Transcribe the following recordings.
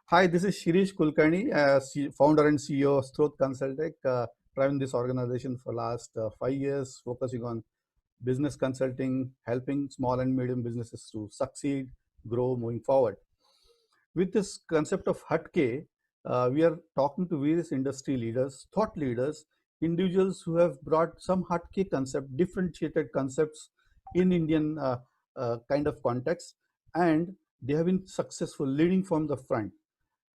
Hi, this is Shirish Kulkarni, founder and CEO of Stroth Consultech, driving this organization for last 5 years, focusing on business consulting, helping small and medium businesses to succeed, grow, moving forward. With this concept of Hatke, we are talking to various industry leaders, thought leaders, individuals who have brought some Hatke concept, differentiated concepts in Indian kind of context, and they have been successful, leading from the front.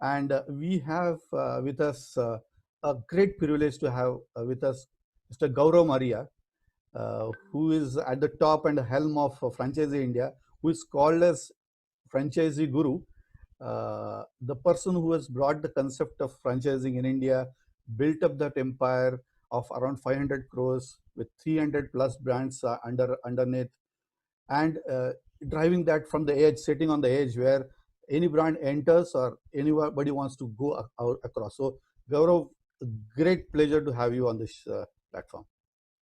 And we have with us a great privilege to have with us Mr. Gaurav Maria, who is at the top and helm of Franchisee India, who is called as Franchisee Guru, the person who has brought the concept of franchising in India, built up that empire of around 500 crores with 300 plus brands underneath, and driving that from the edge, sitting on the edge where any brand enters or anybody wants to go out across. So, Gaurav, great pleasure to have you on this platform.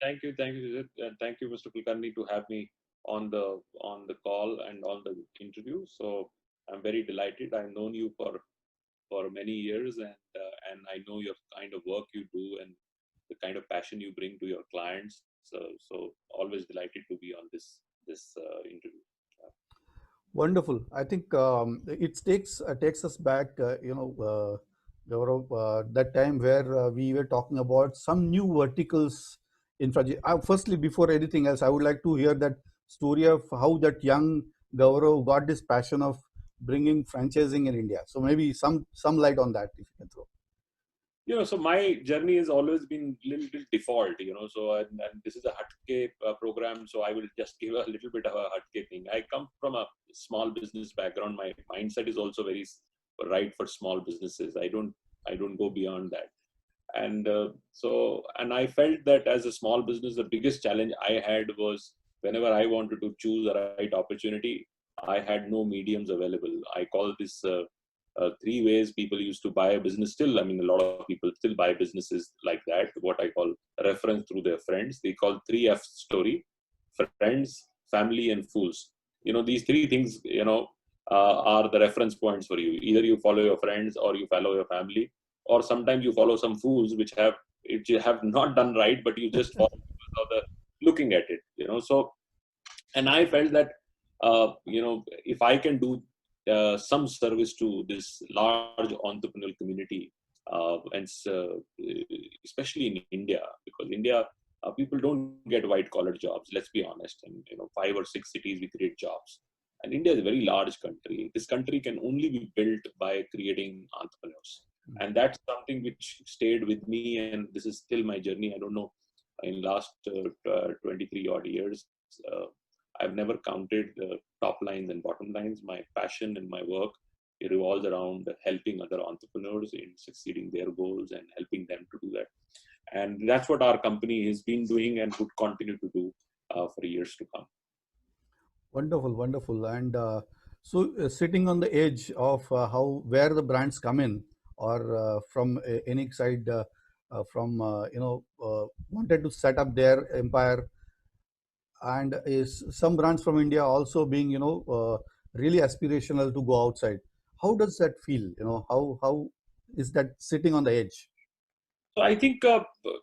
Thank you, Sujit, and thank you, Mr. Kulkarni, to have me on the call and on the interview. So I'm very delighted. I've known you for many years, and I know your kind of work you do and the kind of passion you bring to your clients. So always delighted to be on this interview. Wonderful. I think it takes us back, Gaurav, that time where we were talking about some new verticals in franchise. Firstly, before anything else, I would like to hear that story of how that young Gaurav got this passion of bringing franchising in India. So maybe some light on that if you can throw. So my journey has always been little bit default, so and this is a Hatke program, so I will just give a little bit of a Hatke thing. I come from a small business background. My mindset is also very right for small businesses. I don't go beyond that. And I felt that as a small business, the biggest challenge I had was whenever I wanted to choose the right opportunity, I had no mediums available. I call this three ways people used to buy a business. Still, I mean, a lot of people still buy businesses like that, what I call reference through their friends. They call 3F story: friends, family, and fools. These three things, are the reference points for you. Either you follow your friends or you follow your family, or sometimes you follow some fools which you have not done right, but you just follow because of the looking at it. So, and I felt that if I can do some service to this large entrepreneurial community, and especially in India, because India, people don't get white collar jobs. Let's be honest. And 5 or 6 cities we create jobs. And India is a very large country. This country can only be built by creating entrepreneurs, and that's something which stayed with me. And this is still my journey. I don't know, in last 23 odd years. Uh, I've never counted the top lines and bottom lines. My passion and my work, it revolves around helping other entrepreneurs in succeeding their goals and helping them to do that. And that's what our company has been doing and would continue to do for years to come. Wonderful, wonderful. And sitting on the edge of how where the brands come in, or from any side, from wanted to set up their empire, and is some brands from India also being really aspirational to go outside. How does that feel? How is that sitting on the edge? So I think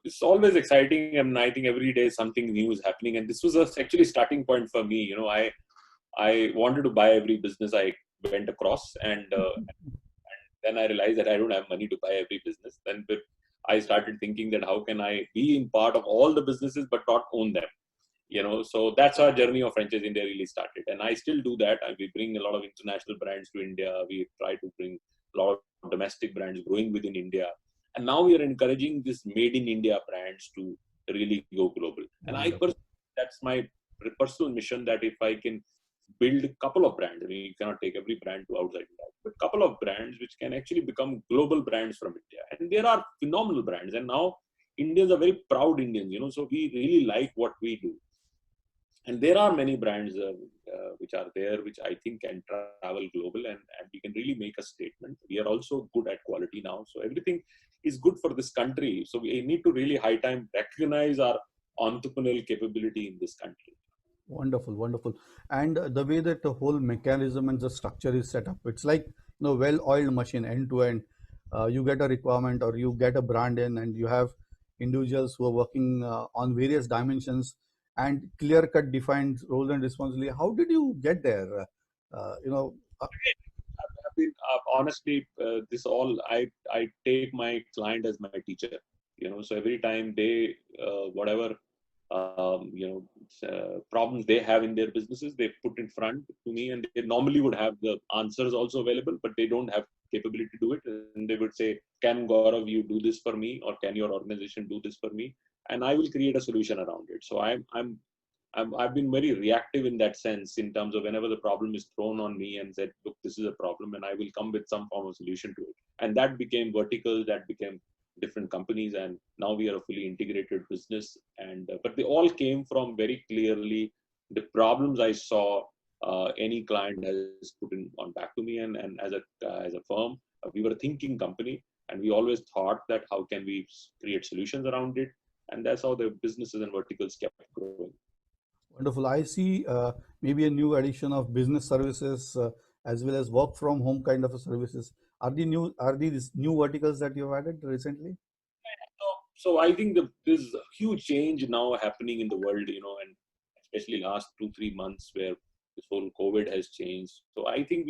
it's always exciting, and I think every day something new is happening. And this was actually starting point for me. I wanted to buy every business I went across, and then I realized that I don't have money to buy every business. Then I started thinking that how can I be in part of all the businesses but not own them? So that's our journey of Franchise India really started, and I still do that. And we bring a lot of international brands to India. We try to bring a lot of domestic brands growing within India, and now we are encouraging this made in India brands to really go global. And Wonderful. that's my personal mission, that if I can build a couple of brands, I mean, you cannot take every brand to outside India, but a couple of brands which can actually become global brands from India. And there are phenomenal brands, and now Indians are very proud Indians, so we really like what we do. And there are many brands which are there, which I think can travel global, and we can really make a statement. We are also good at quality now. So everything is good for this country. So we need to really high time recognize our entrepreneurial capability in this country. Wonderful, wonderful. And the way that the whole mechanism and the structure is set up, it's like well-oiled machine end to end. You get a requirement or you get a brand in, and you have individuals who are working on various dimensions and clear-cut defined roles and responsibility. How did you get there? Uh, you know, uh, I've been honestly, this all I take my client as my teacher. So every time they whatever problems they have in their businesses, they put in front to me, and they normally would have the answers also available, but they don't have capability to do it, and they would say, "Can Gaurav, you do this for me, or can your organization do this for me?" And I will create a solution around it. So I've been very reactive in that sense, in terms of whenever the problem is thrown on me and said, look, this is a problem, and I will come with some form of solution to it. And that became vertical, that became different companies, and now we are a fully integrated business. And but they all came from very clearly the problems I saw any client has put in on back to me, and as a firm, we were a thinking company, and we always thought that how can we create solutions around it, and that's how the businesses and verticals kept growing. Wonderful. I see maybe a new addition of business services as well as work from home kind of a services. Are these new verticals that you've added recently? So I think there's a huge change now happening in the world, and especially last 2-3 months where this whole COVID has changed. So I think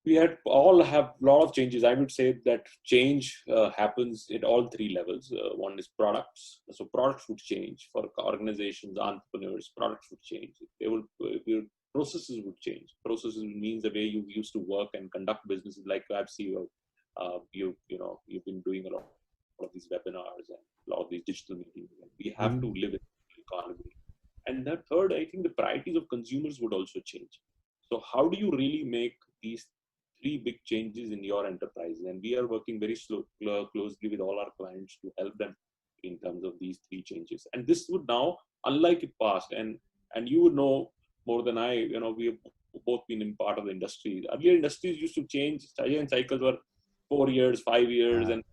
we had all have a lot of changes. I would say that change happens at all three levels. One is products. So products would change for organizations, entrepreneurs. Products would change. Processes would change. Processes means the way you used to work and conduct businesses. Like I've seen you've been doing a lot of these webinars and a lot of these digital meetings. And we have to Mhm. live in the economy. And the third, I think the priorities of consumers would also change. So how do you really make these three big changes in your enterprise? And we are working very closely with all our clients to help them in terms of these three changes. And this would now, unlike it past, and you would know more than I, we have both been in part of the industry. Earlier industries used to change, and cycles were 4 years, 5 years, Uh, and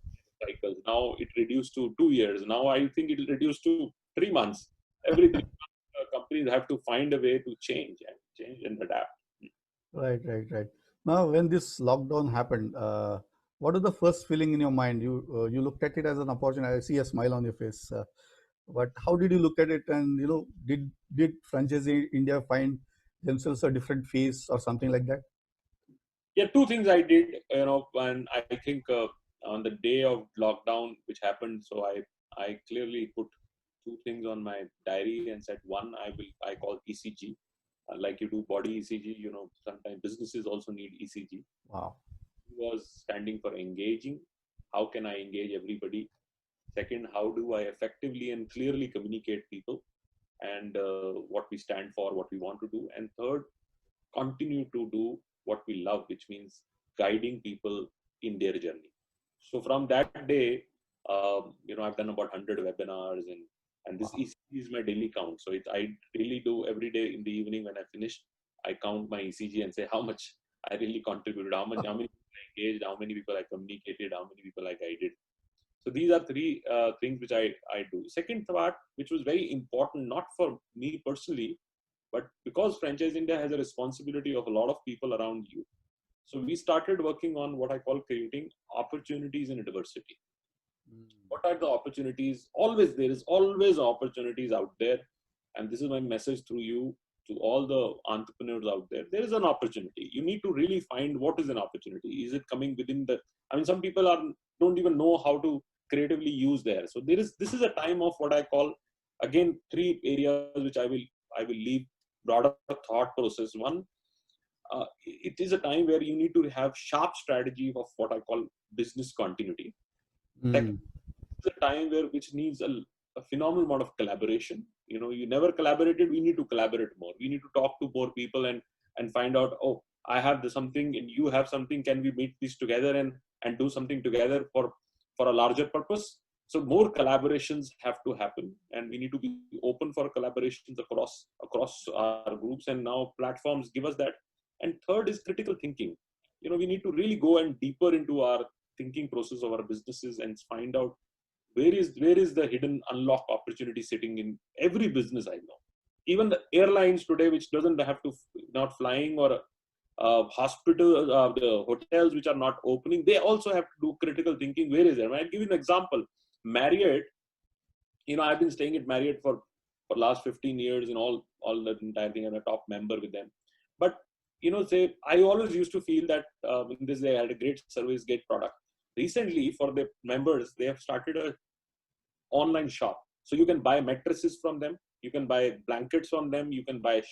cycles. Now it reduced to 2 years. Now I think it will reduce to 3 months. Every 3 months, companies have to find a way to change and adapt. right, right, right. Now, when this lockdown happened, what was the first feeling in your mind? You looked at it as an opportunity. I see a smile on your face. But how did you look at it? And did franchisee India find themselves a different face or something like that? Yeah, two things I did, and I think on the day of lockdown, which happened, so I clearly put two things on my diary and said, one, I call ECG, like you do body ECG. Sometimes businesses also need ECG. Wow. Was standing for engaging. How can I engage everybody? Second, how do I effectively and clearly communicate people, and what we stand for, what we want to do? And third, continue to do what we love, which means guiding people in their journey. So from that day, I've done about 100 webinars, and this Wow. ECG is my daily count. So I really do every day in the evening when I finish, I count my ECG and say how much I really contributed, how many people I engaged, how many people I communicated, how many people I guided. So these are three things which I do. Second part, which was very important, not for me personally, but because Franchise India has a responsibility of a lot of people around you. So we started working on what I call creating opportunities in diversity. Mm. What are the opportunities? Always, there is always opportunities out there. And this is my message through you to all the entrepreneurs out there. There is an opportunity. You need to really find what is an opportunity. Is it coming within the, some people don't even know how to creatively use there. So this is a time of what I call, again, three areas which I will leave broader thought process. One, it is a time where you need to have sharp strategy of what I call business continuity. Second, Mm. it's a time which needs a phenomenal amount of collaboration. You never collaborated. We need to collaborate more. We need to talk to more people and find out. Oh, I have something and you have something. Can we meet this together and do something together for a larger purpose? So more collaborations have to happen, and we need to be open for collaborations across our groups. And now platforms give us that. And third is critical thinking. We need to really go and deeper into our thinking process of our businesses and find out where is the hidden unlock opportunity sitting in every business I know. Even the airlines today, which doesn't have to not flying or hospital, the hotels which are not opening, they also have to do critical thinking. Where is it? I'll give you an example. Marriott, I've been staying at Marriott for last 15 years and all the entire thing. I'm a top member with them. But, say, I always used to feel that in this, they had a great service, great product. Recently, for the members, they have started a online shop. So you can buy mattresses from them, you can buy blankets from them, you can buy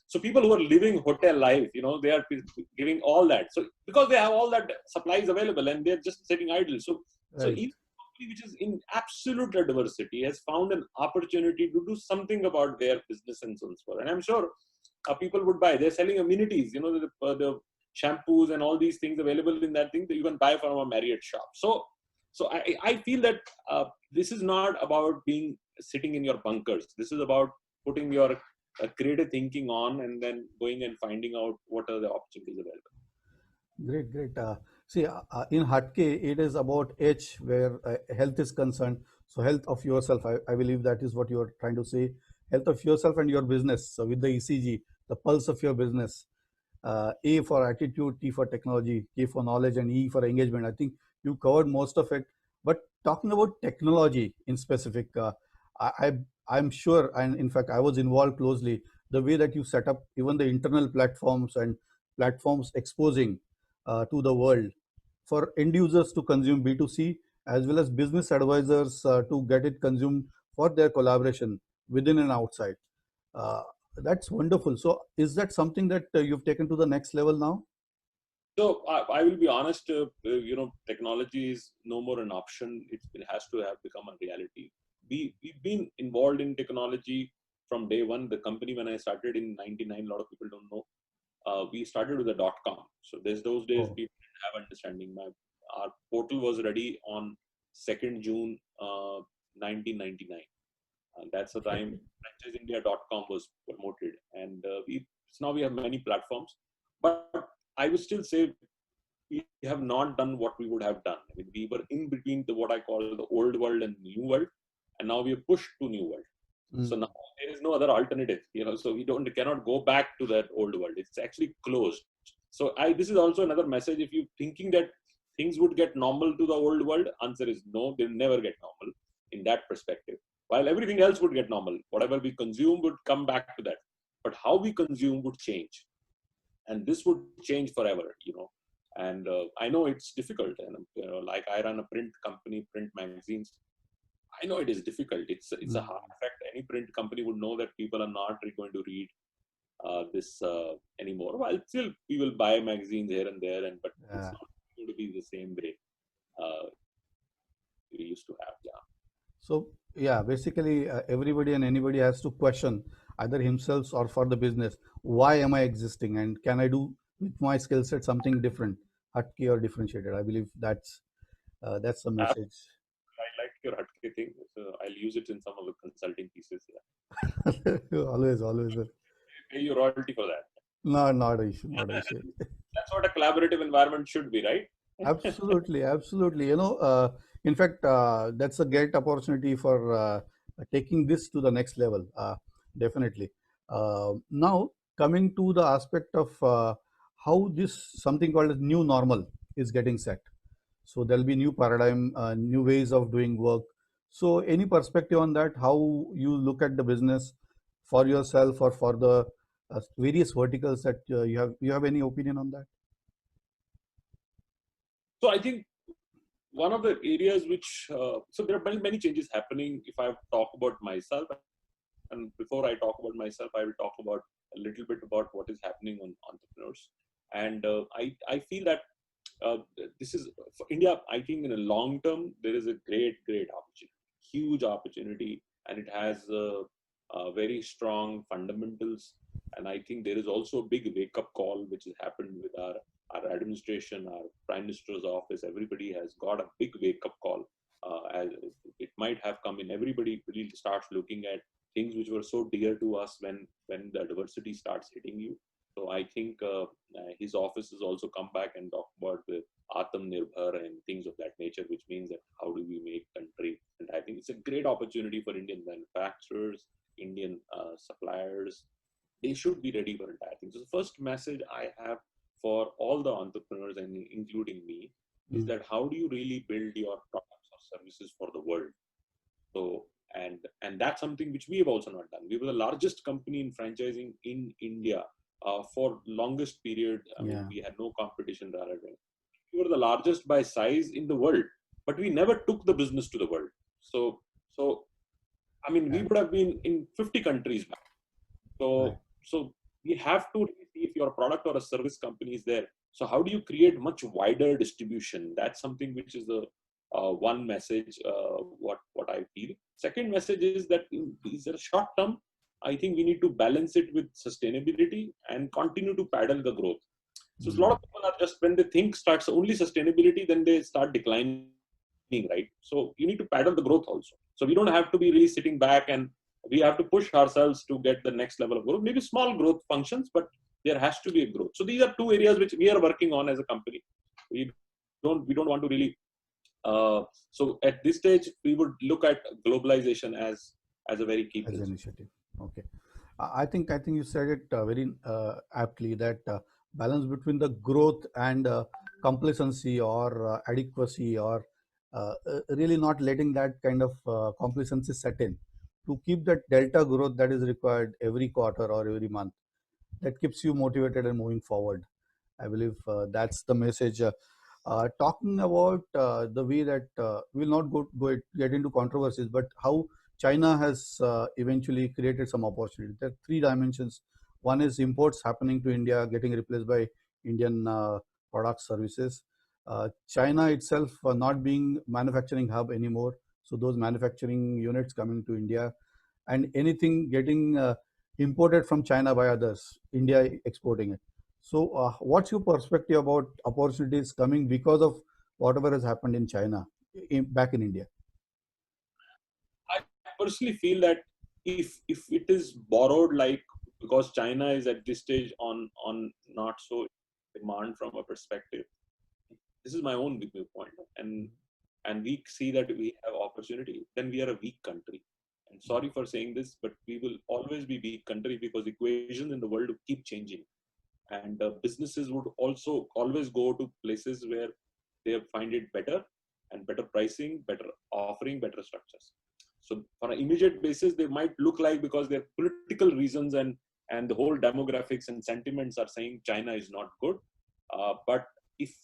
so people who are living hotel life, they are giving all that. So because they have all that supplies available and they're just sitting idle. So Right. each company which is in absolute adversity has found an opportunity to do something about their business and so on. And I'm sure people would buy. They're selling amenities, the shampoos and all these things available in that thing that you can buy from a Marriott shop. So I feel that this is not about being sitting in your bunkers. This is about putting your creative thinking on and then going and finding out what are the opportunities available. Great, great. See, in Hatke, it is about H, where health is concerned. So, health of yourself, I believe that is what you are trying to say. Health of yourself and your business. So, with the ECG, the pulse of your business. A for attitude, T for technology, K for knowledge, and E for engagement. I think you covered most of it. But talking about technology in specific, I'm sure, and in fact, I was involved closely. The way that you set up even the internal platforms and platforms exposing to the world for end users to consume B2C as well as business advisors to get it consumed for their collaboration within and outside. Uh, that's wonderful. So, is that something that you've taken to the next level now? So I will be honest, technology is no more an option. It has to have become a reality. We've been involved in technology from day one. The company, when I started in 99, a lot of people don't know, we started with a .com. So there's those days Oh, people didn't have understanding. Our portal was ready on 2nd June 1999. That's the okay. time franchiseindia.com was promoted. And so now we have many platforms. But I would still say we have not done what we would have done. I mean, we were in between what I call the old world and new world, and now we are pushed to new world. So Mm, now there is no other alternative, So we cannot go back to that old world. It's actually closed. So this is also another message. If you thinking that things would get normal to the old world, answer is no. They'll never get normal in that perspective. While everything else would get normal, whatever we consume would come back to that. But how we consume would change, and this would change forever. And I know it's difficult, and like I run a print company, print magazines. I know it is difficult. It's a mm, hard fact. Any print company would know that people are not going to read this anymore. While still we will buy magazines here and there, but it's yeah. not going to be the same way uh, we used to have. Yeah. So, yeah, basically, everybody and anybody has to question either himself or for the business, why am I existing and can I do with my skill set something different, hutky or differentiated? I believe that's the message. I like your Hatke thing. So I'll use it in some of the consulting pieces. Yeah. Always, always. Pay you royalty for that. No, not an issue, not an issue. That's what a collaborative environment should be, right? Absolutely, absolutely. In fact, that's a great opportunity for taking this to the next level. Definitely. Now, coming to the aspect of how this something called as new normal is getting set. So there'll be new paradigm, new ways of doing work. So any perspective on that? How you look at the business for yourself or for the various verticals that you have? You have any opinion on that? So I think one of the areas which so there are many changes happening. If I talk about myself, and before I talk about myself, I will talk about a little bit about what is happening on entrepreneurs. And I feel that this is for India. I think in the long term there is a great opportunity, huge opportunity, and it has very strong fundamentals. And I think there is also a big wake up call which has happened with our administration, our prime minister's office. Everybody has got a big wake up call. As it might have come in, everybody really starts looking at things which were so dear to us when the adversity starts hitting you. So I think his office has also come back and talk about the Atmanirbhar and things of that nature, which means that how do we make country? And I think it's a great opportunity for Indian manufacturers, Indian suppliers, they should be ready for entire things. So the first message I have for all the entrepreneurs and including me is that how do you really build your products or services for the world? So and that's something which we have also not done. We were the largest company in franchising in India for longest period. I mean, we had no competition rather than. We were the largest by size in the world, but we never took the business to the world. So I mean, we would have been in 50 countries back. So we have to really see if your product or a service company is there. So how do you create much wider distribution? That's something which is the one message. What I feel. Second message is that these are short term. I think we need to balance it with sustainability and continue to paddle the growth. So a lot of people are just, when they think starts only sustainability, then they start declining, right? So you need to paddle the growth also. So we don't have to be really sitting back, and we have to push ourselves to get the next level of growth. Maybe small growth functions, but there has to be a growth. So these are two areas which we are working on as a company. We don't want to really. So at this stage, we would look at globalization as a very key as an principle. initiative. Okay. I think you said it very aptly, that balance between the growth and complacency or adequacy, or really not letting that kind of complacency set in, to keep that delta growth that is required every quarter or every month, that keeps you motivated and moving forward. I believe that's the message. Talking about the way that we'll not get into controversies, but how China has eventually created some opportunity. There are three dimensions. One is imports happening to India getting replaced by Indian product services. China itself not being manufacturing hub anymore, so those manufacturing units coming to India, and anything getting imported from China by others, India exporting it. So, what's your perspective about opportunities coming because of whatever has happened in China, back in India? I personally feel that if it is borrowed, like, because China is at this stage on not so demand from a perspective. This is my own viewpoint, and we see that we have opportunity. Then we are a weak country. And sorry for saying this, but we will always be weak country because equations in the world keep changing, and businesses would also always go to places where they find it better, and better pricing, better offering, better structures. So for an immediate basis, they might look like, because there are political reasons and the whole demographics and sentiments are saying China is not good. But if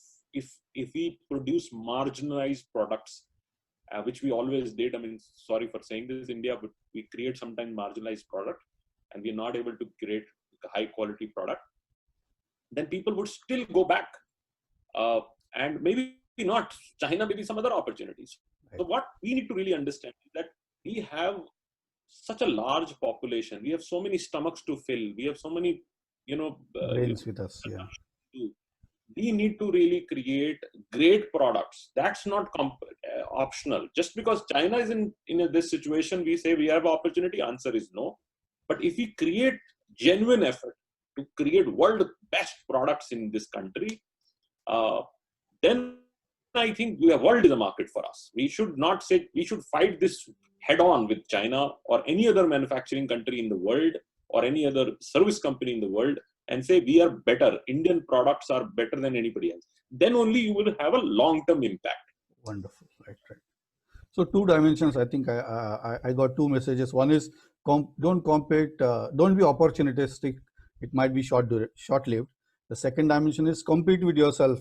we produce marginalized products, which we always did. I mean, sorry for saying this, India, but we create sometimes marginalized product, and we're not able to create a high quality product. Then people would still go back, and maybe not China, maybe some other opportunities. So what we need to really understand is that we have such a large population. We have so many stomachs to fill. We have so many, Brains with us, yeah. We need to really create great products. That's not optional. Just because China is in this situation, we say we have opportunity. Answer is no. But if we create genuine effort to create world best products in this country, then I think the world is a market for us. We should not say, we should fight this head on with China or any other manufacturing country in the world or any other service company in the world, and say we are better. Indian products are better than anybody else. Then only you will have a long-term impact. Wonderful, right. So two dimensions. I think I got two messages. One is don't compete, don't be opportunistic. It might be short-lived. The second dimension is compete with yourself.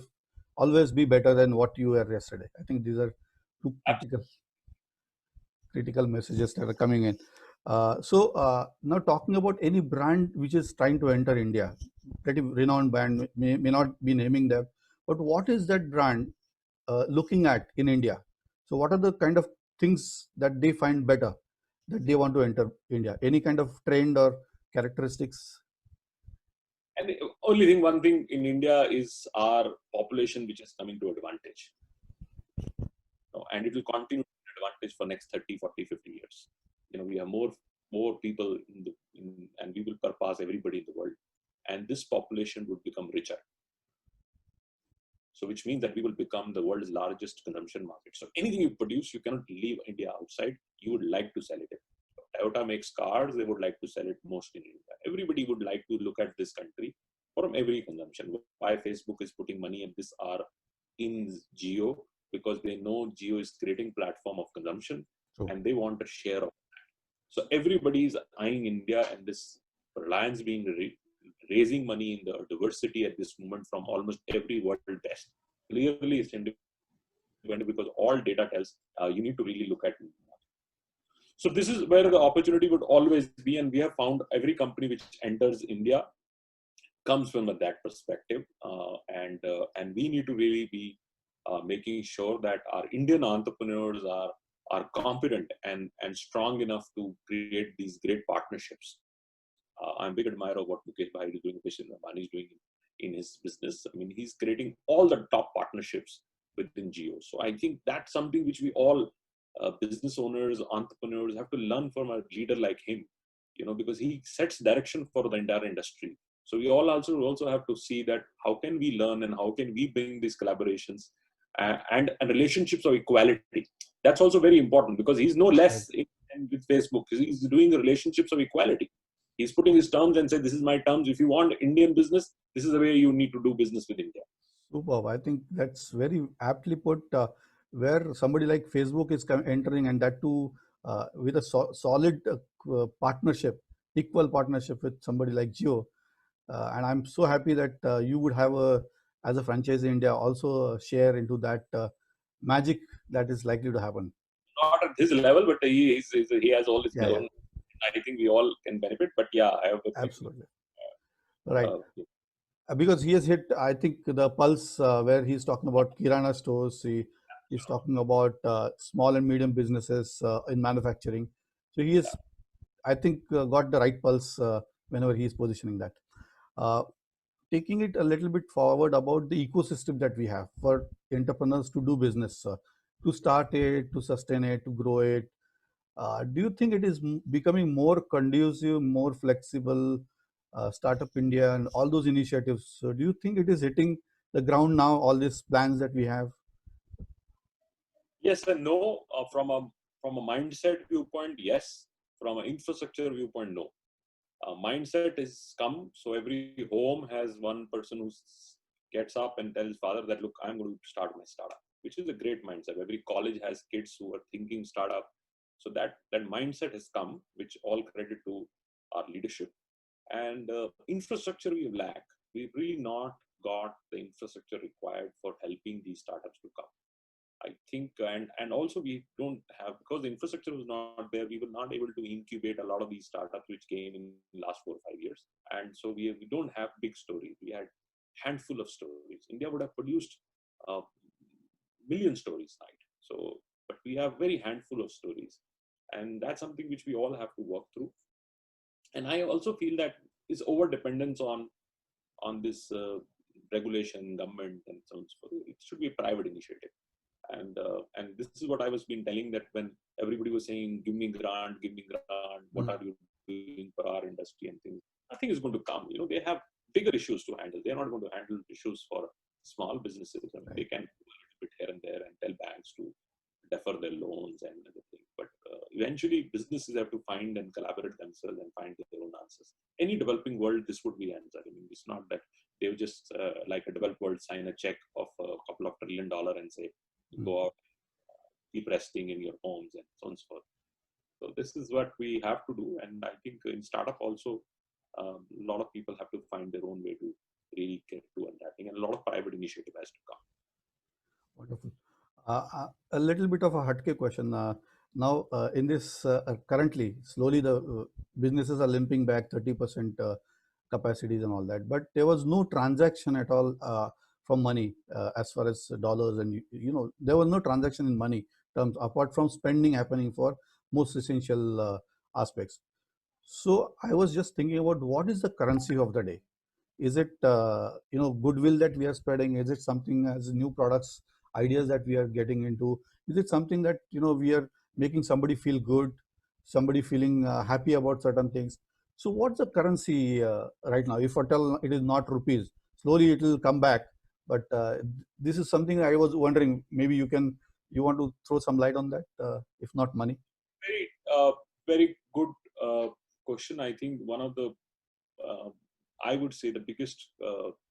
Always be better than what you were yesterday. I think these are two critical messages that are coming in. So now talking about any brand which is trying to enter India, pretty renowned brand, may not be naming them, but what is that brand looking at in India? So what are the kind of things that they find better, that they want to enter India? Any kind of trend or characteristics? And the only one thing in India is our population, which is coming to advantage. And it will continue to advantage for next 30, 40, 50 years. We have more people and we will surpass everybody in the world. And this population would become richer. So which means that we will become the world's largest consumption market. So anything you produce, you cannot leave India outside. You would like to sell it. Toyota makes cars, they would like to sell it most in India. Everybody would like to look at this country from every consumption. Why Facebook is putting money at this hour in Jio? Because they know Jio is creating platform of consumption, and they want a share of that. So everybody is eyeing India, and this Reliance being raising money in the diversity at this moment from almost every world test. Clearly, it's independent because all data tells you need to really look at India. So this is where the opportunity would always be, and we have found every company which enters India comes from that perspective, and we need to really be making sure that our Indian entrepreneurs are confident and strong enough to create these great partnerships. I'm a big admirer of what Mukesh Bhai is doing, Vishal Ambani is doing in his business. I mean, he's creating all the top partnerships within Jio. So I think that's something which we all business owners, entrepreneurs have to learn from a leader like him, because he sets direction for the entire industry. So we all also have to see that how can we learn and how can we bring these collaborations and relationships of equality. That's also very important because he's no less with Facebook. He's doing the relationships of equality. He's putting his terms and said, this is my terms. If you want Indian business, this is the way you need to do business with India. Superb. I think that's very aptly put, where somebody like Facebook is entering, and that too with a solid partnership, equal partnership with somebody like Jio. And I'm so happy that you would have as a franchise in India, also share into that magic that is likely to happen. Not at his level, but he has all his own. I think we all can benefit, but yeah, I have absolutely right. Because he has hit, I think, the pulse where he's talking about Kirana stores. He's talking about small and medium businesses in manufacturing. So he is, I think, got the right pulse whenever he is positioning that. Taking it a little bit forward about the ecosystem that we have for entrepreneurs to do business, to start it, to sustain it, to grow it. Do you think it is becoming more conducive, more flexible? Startup India and all those initiatives. So do you think it is hitting the ground now, all these plans that we have? Yes and no. From a mindset viewpoint, yes. From an infrastructure viewpoint, no. Mindset is come. So every home has one person who gets up and tells father that, look, I'm going to start my startup, which is a great mindset. Every college has kids who are thinking startup. So that mindset has come, which all credit to our leadership. And infrastructure we lack. We've really not got the infrastructure required for helping these startups to come. I think, and also we don't have, because the infrastructure was not there, we were not able to incubate a lot of these startups which came in the last 4 or 5 years. And so we don't have big stories. We had handful of stories. India would have produced million stories, right? So, but we have very handful of stories. And that's something which we all have to work through. And I also feel that is over dependence on this regulation, government, and so on. It should be a private initiative. And this is what I was been telling, that when everybody was saying, give me grant, what are you doing for our industry and things, nothing is going to come. They have bigger issues to handle. They're not going to handle issues for small businesses. I mean, they can do a little bit here and there and tell banks to defer their loans and everything. But eventually, businesses have to find and collaborate themselves and find their own answers. Any developing world, this would be the answer. I mean, it's not that they would just, like a developed world, sign a check of a couple of $1 trillion and say, go out, keep resting in your homes and so on and so forth. So this is what we have to do. And I think in startup also, a lot of people have to find their own way to really get to that thing. And a lot of private initiative has to come. Wonderful. A little bit of a hatke question. Now, in this currently, slowly the businesses are limping back 30% capacities and all that. But there was no transaction at all from money as far as dollars, and there was no transaction in money terms apart from spending happening for most essential aspects. So I was just thinking about what is the currency of the day. Is it goodwill that we are spreading? Is it something as new products, ideas that we are getting into? Is it something that we are making somebody feel good, somebody feeling happy about certain things? So what's the currency right now? If I tell it is not rupees, slowly it will come back. But this is something I was wondering. Maybe you want to throw some light on that, if not money. very good question. I think one of the, I would say the biggest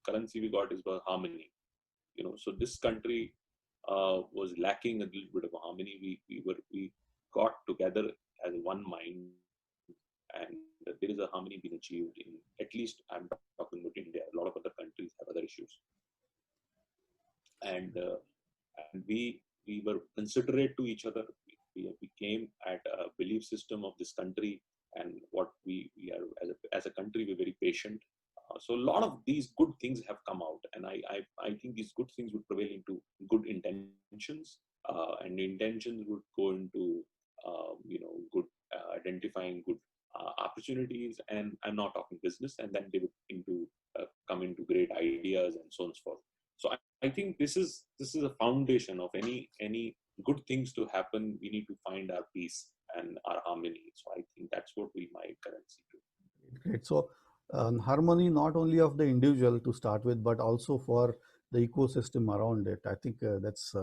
currency we got is about harmony. So this country was lacking a little bit of harmony. We got together as one mind, and there is a harmony being achieved in, at least I'm talking about India. A lot of other countries have other issues, and we were considerate to each other. We came at a belief system of this country, and what we are as a country, we're very patient. So a lot of these good things have come out, and I think these good things would prevail into good intentions, and intentions would go into good identifying good opportunities, and I'm not talking business, and then they would come into great ideas and so on and so forth. So I think this is a foundation of any good things to happen. We need to find our peace and our harmony. So I think that's what we my currency do. Great. So harmony not only of the individual to start with, but also for the ecosystem around it. I think that's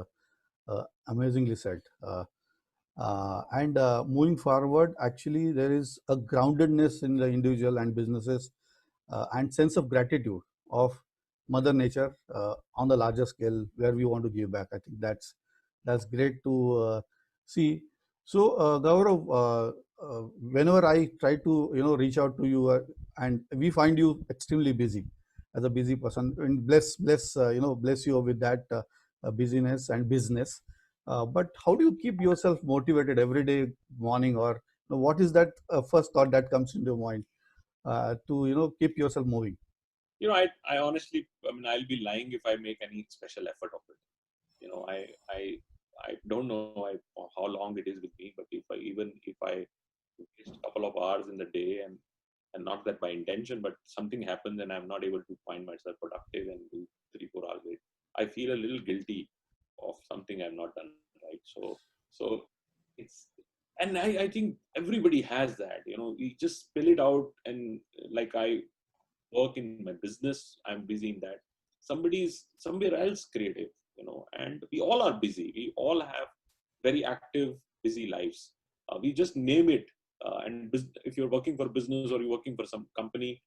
amazingly said. And moving forward, actually, there is a groundedness in the individual and businesses and sense of gratitude of Mother Nature on the larger scale where we want to give back. I think that's great to see. So, Gaurav, whenever I try to reach out to you, and we find you extremely busy as a busy person, and bless you with that busyness and business. But how do you keep yourself motivated every day morning, or what is that first thought that comes into your mind to keep yourself moving? I honestly, I mean, I'll be lying if I make any special effort of it. I don't know how long it is with me, but if I waste a couple of hours in the day, and not that by intention, but something happens and I'm not able to find myself productive and do 3-4 hours late, I feel a little guilty of something I've not done right. So it's, and I think everybody has that. You just spill it out, and like I work in my business, I'm busy in that. Somebody's somewhere else creative, and we all are busy. We all have very active, busy lives. We just name it. And if you're working for business or you're working for some company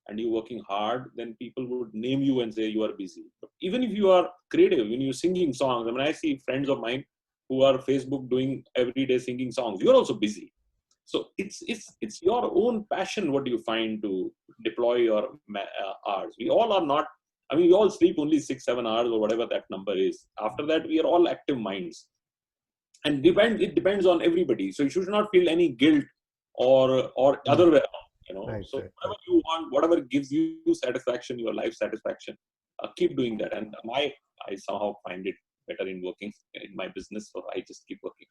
and you're working hard, then people would name you and say you are busy. But even if you are creative, when you're singing songs, I mean, I see friends of mine who are Facebook doing every day singing songs. You're also busy. So it's your own passion. What do you find to deploy your hours? We all are not. I mean, we all sleep only 6-7 hours or whatever that number is. After that, we are all active minds, and it depends on everybody. So you should not feel any guilt or other way around. Right, So right, whatever right. you want, whatever gives you satisfaction, your life satisfaction, keep doing that. And I somehow find it better in working in my business, so I just keep working.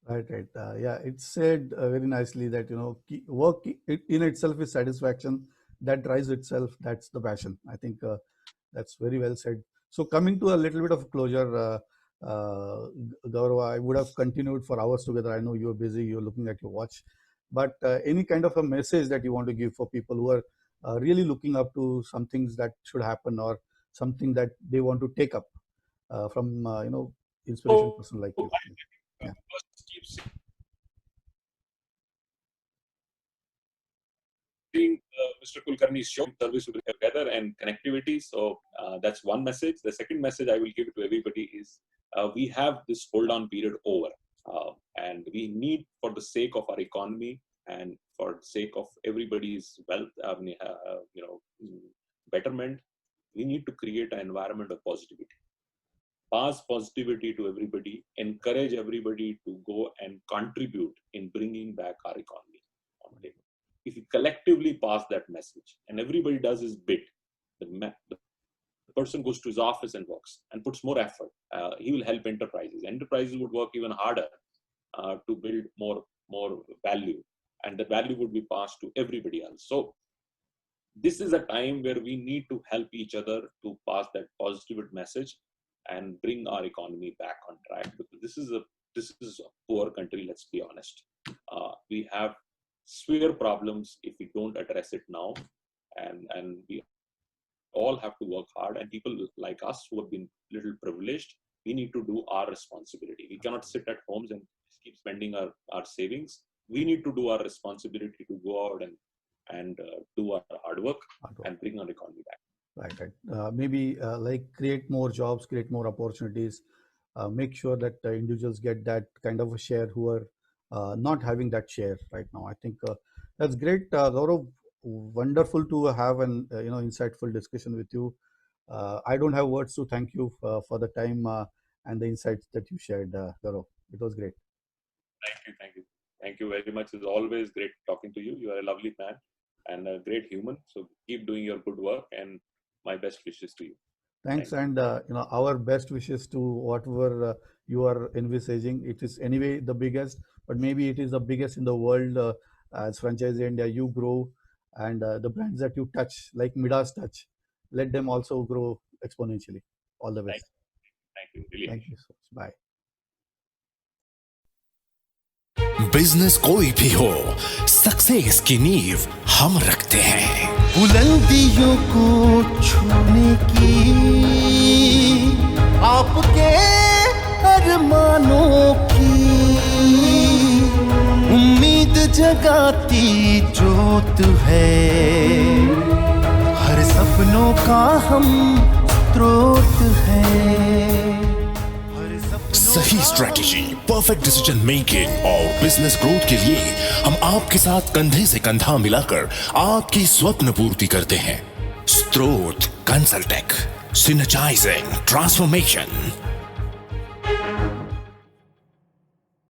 Right, right. Yeah, it's said very nicely that work in itself is satisfaction. That drives itself. That's the passion. I think that's very well said. So coming to a little bit of closure, Gaurav, I would have continued for hours together. I know you're busy. You're looking at your watch, but any kind of a message that you want to give for people who are really looking up to some things that should happen, or something that they want to take up from inspiration So person like I you. Yeah. first keep seeing Mr. Kulkarni's show, service together and connectivity. So that's one message. The second message I will give to everybody is we have this hold on period over. And we need, for the sake of our economy and for the sake of everybody's wealth, betterment, we need to create an environment of positivity. Pass positivity to everybody, encourage everybody to go and contribute in bringing back our economy on the table. If we collectively pass that message and everybody does his bit, the person goes to his office and works and puts more effort, he will help enterprises. Enterprises would work even harder to build more value, and the value would be passed to everybody else. So this is a time where we need to help each other to pass that positive message and bring our economy back on track, because this is a poor country. Let's be honest. We have severe problems if we don't address it now, and we all have to work hard. And people like us who have been little privileged, we need to do our responsibility. We cannot sit at homes and keep spending our savings. we need to do our responsibility to go out and do our hard work and bring our economy back. Right. Maybe like create more jobs, create more opportunities, make sure that individuals get that kind of a share who are not having that share right now. I think that's great. Gaurav, wonderful to have an insightful discussion with you. I don't have words to thank you for the time and the insights that you shared, Gaurav. It was great. Thank you very much. It's always great talking to you. You are a lovely man and a great human. So keep doing your good work, and my best wishes to you. Thanks, and our best wishes to whatever you are envisaging. It is anyway the biggest, but maybe it is the biggest in the world. As Franchise India, you grow, and the brands that you touch, like Midas Touch, let them also grow exponentially. All the best. Thank you. Really. Thank you so much. Bye. Business कोई भी हो, success की नींव हम रखते हैं। बुलंदियों को छूने की आपके अरमानों की उम्मीद जगाती जोत है, हर सपनों का हम स्रोत है। सही स्ट्रेटेजी, परफेक्ट डिसीजन मेकिंग और बिजनेस ग्रोथ के लिए हम आपके साथ कंधे से कंधा मिलाकर आपकी स्वप्न पूर्ति करते हैं। स्त्रोत कंसल्टेक, सिनर्जाइजिंग ट्रांसफॉर्मेशन।